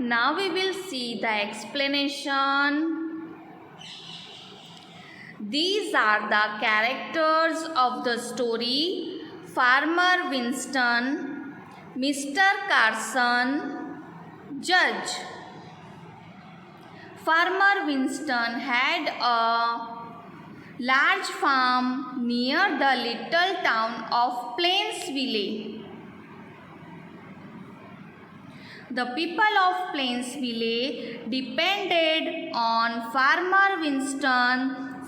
Now we will see the explanation. These are the characters of the story: Farmer Winston, Mr. Carson, Judge. Farmer Winston had a large farm near the little town of Plainsville. The people of Plainsville depended on Farmer Winston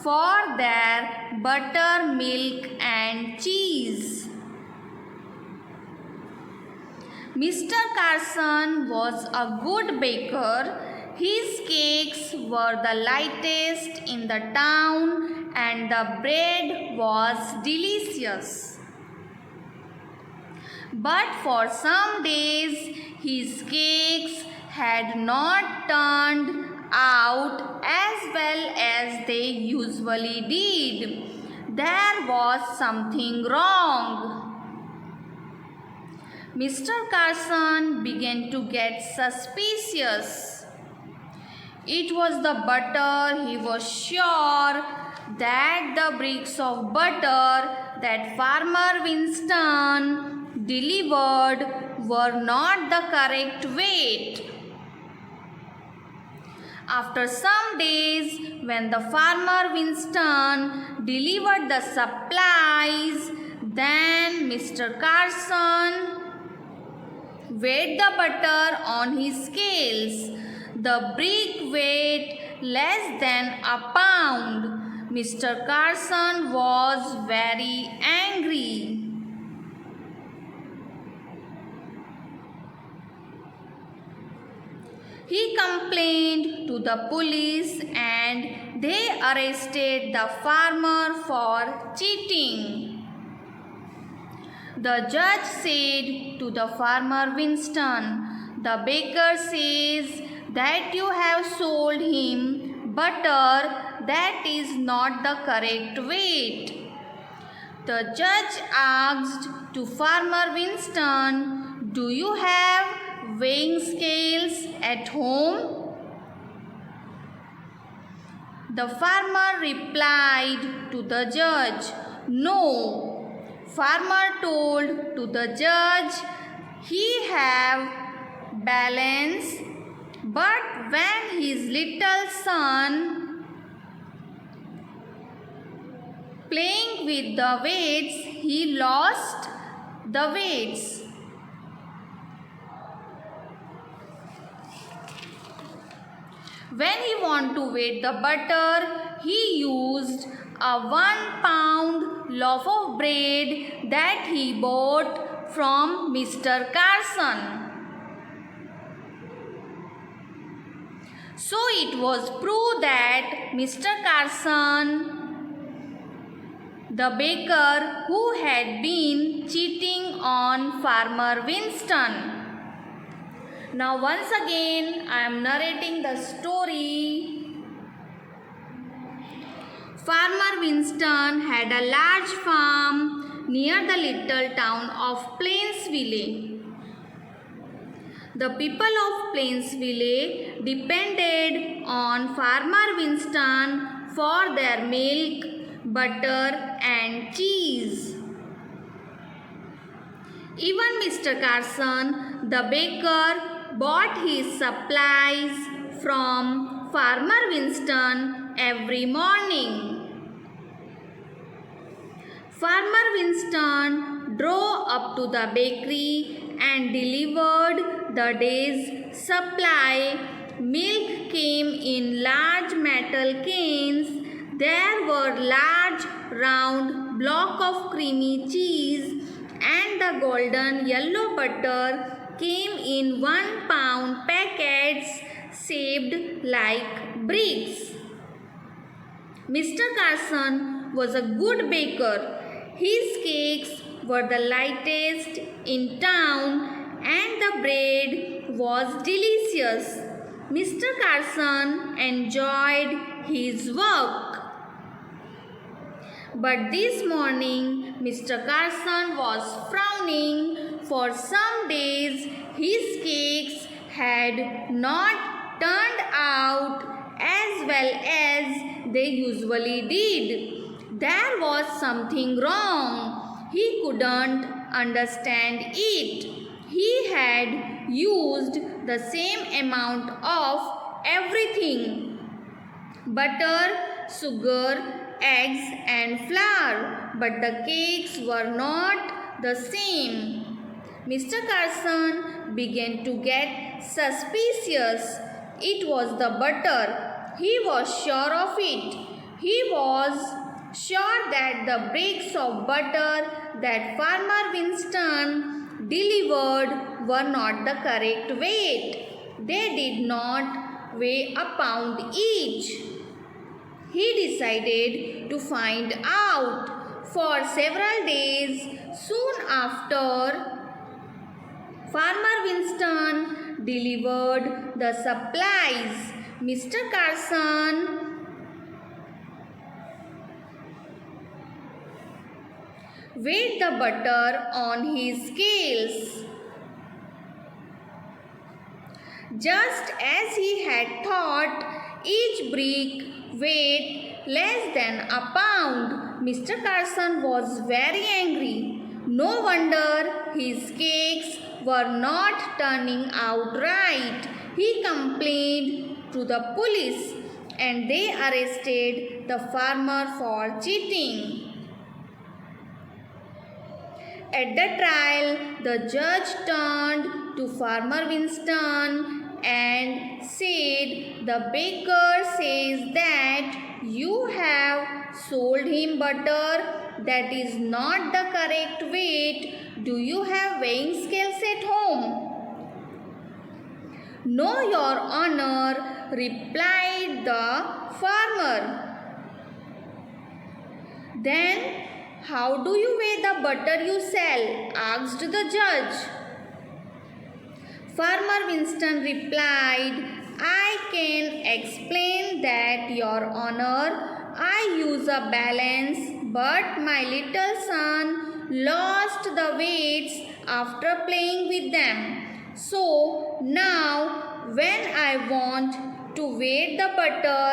for their butter, milk, and cheese. Mr. Carson was a good baker. His cakes were the lightest in the town and the bread was delicious. But for some days, his cakes had not turned out as well as they usually did. There was something wrong. Mr. Carson began to get suspicious. It was the butter. He was sure that the bricks of butter that Farmer Winston delivered were not the correct weight. After some days, when the Farmer Winston delivered the supplies, then Mr. Carson weighed the butter on his scales. The brick weighed less than a pound. Mr. Carson was very angry. He complained to the police and they arrested the farmer for cheating. The judge said to the Farmer Winston, "The baker says that you have sold him butter that is not the correct weight." The judge asked to Farmer Winston, "Do you have weighing scales at home?" The farmer replied to the judge, "No." Farmer told to the judge he have balance, but when his little son playing with the weights, he lost the weights. When he wanted to weigh the butter, he used a 1-pound loaf of bread that he bought from Mr. Carson. So it was proved that Mr. Carson, the baker, who had been cheating on Farmer Winston. Now once again I am narrating the story. Farmer Winston had a large farm near the little town of Plainsville. The people of Plainsville depended on Farmer Winston for their milk, butter, and cheese. Even Mr. Carson, the baker, bought his supplies from Farmer Winston every morning. Farmer Winston drove up to the bakery and delivered the day's supply. Milk came in large metal cans. There were large round block of creamy cheese, and the golden yellow butter came in 1-pound packets shaped like bricks. Mr. Carson was a good baker. His cakes were the lightest in town and the bread was delicious. Mr. Carson enjoyed his work. But this morning, Mr. Carson was frowning. For some days, his cakes had not turned out as well as they usually did. There was something wrong. He couldn't understand it. He had used the same amount of everything: butter, sugar, eggs and flour, but the cakes were not the same. Mr. Carson began to get suspicious. It was the butter. He was sure of it. He was sure that the bricks of butter that Farmer Winston delivered were not the correct weight. They did not weigh a pound each. He decided to find out. For several days soon after, Farmer Winston delivered the supplies. Mr. Carson weighed the butter on his scales. Just as he had thought, each brick weighed less than a pound. Mr. Carson was very angry. No wonder his cakes were not turning out right. He complained to the police and they arrested the farmer for cheating. At the trial, the judge turned to Farmer Winston and said, "The baker says that you have sold him butter that is not the correct weight. Do you have weighing scales at home?" "No, Your Honor," replied the farmer. "Then how do you weigh the butter you sell?" asked the judge. Farmer Winston replied, "I can explain that, Your Honor. I use a balance, but my little son lost the weights after playing with them. So now when I want to weigh the butter,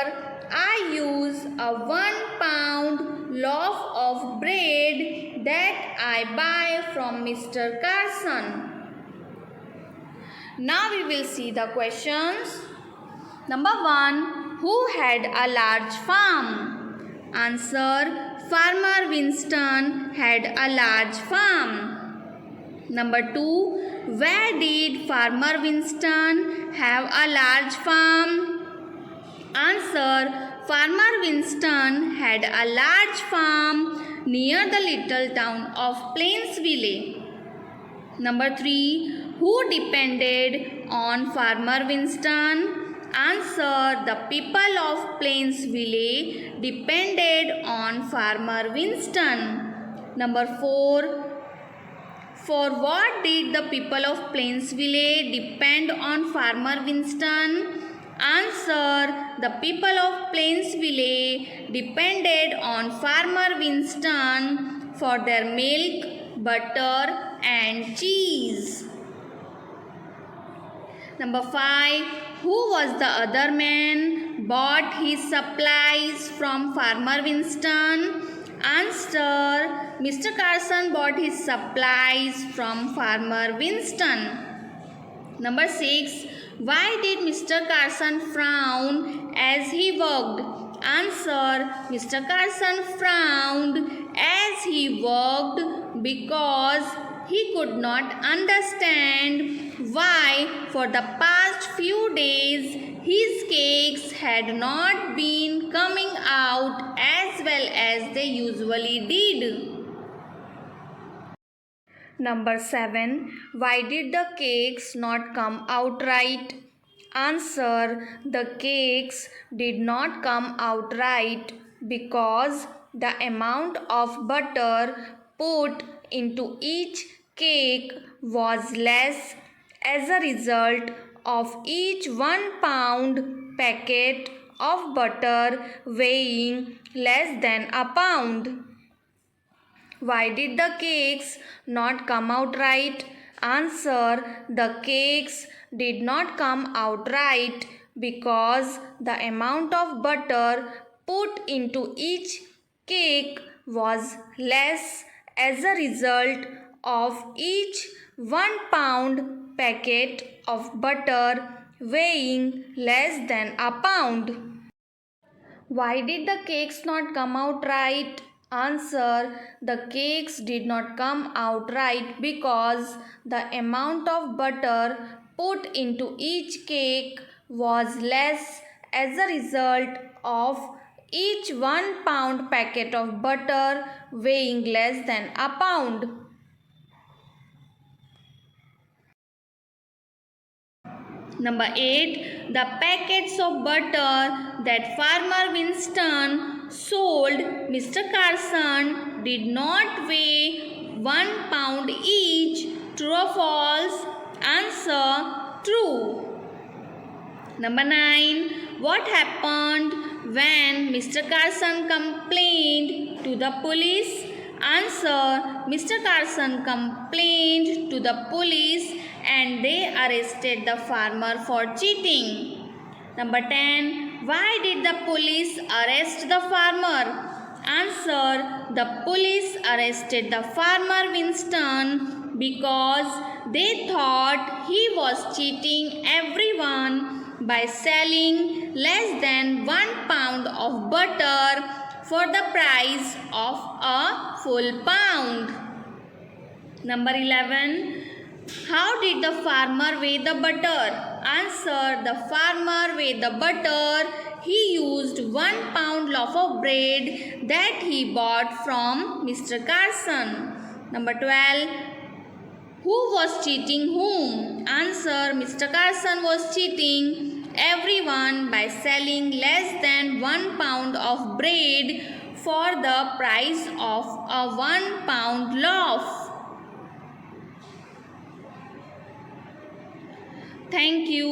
I use a 1-pound loaf of bread that I buy from Mr. Carson." Now we will see the questions. Number 1. Who had a large farm? Answer: Farmer Winston had a large farm. Number 2. Where did Farmer Winston have a large farm? Answer: Farmer Winston had a large farm near the little town of Plainsville. Number 3. Who depended on Farmer Winston? Answer: the people of Plainsville depended on Farmer Winston. Number 4. For what did the people of Plainsville depend on Farmer Winston? Answer: the people of Plainsville depended on Farmer Winston for their milk, butter and cheese. Number 5. Who was the other man bought his supplies from Farmer Winston? Answer: Mr. Carson bought his supplies from Farmer Winston. Number 6. Why did Mr. Carson frown as he worked? Answer: Mr. Carson frowned as he worked because he could not understand why for the past few days his cakes had not been coming out as well as they usually did. Number 7. Why did the cakes not come out right? Answer: the cakes did not come out right because the amount of butter put into each cake was less as a result of each 1-pound packet of butter weighing less than a pound. Why did the cakes not come out right? Answer: the cakes did not come out right because the amount of butter put into each cake was less as a result of each 1 pound packet of butter weighing less than a pound. Why did the cakes not come out right? Answer: the cakes did not come out right because the amount of butter put into each cake was less as a result of each 1 pound packet of butter weighing less than a pound. Number 8. The packets of butter that Farmer Winston sold Mr. Carson did not weigh 1 pound each. True or false? Answer: true. Number 9. What happened when Mr. Carson complained to the police? Answer: Mr. Carson complained to the police and they arrested the farmer for cheating. Number 10. Why did the police arrest the farmer? Answer: the police arrested the farmer Winston because they thought he was cheating everyone by selling less than 1 pound of butter for the price of a full pound. Number 11. How did the farmer weigh the butter? Answer: the farmer weighed the butter. He used 1 pound loaf of bread that he bought from Mr. Carson. Number 12. Who was cheating whom? Answer: Mr. Carson was cheating everyone by selling less than 1 pound of bread for the price of a 1 pound loaf. Thank you.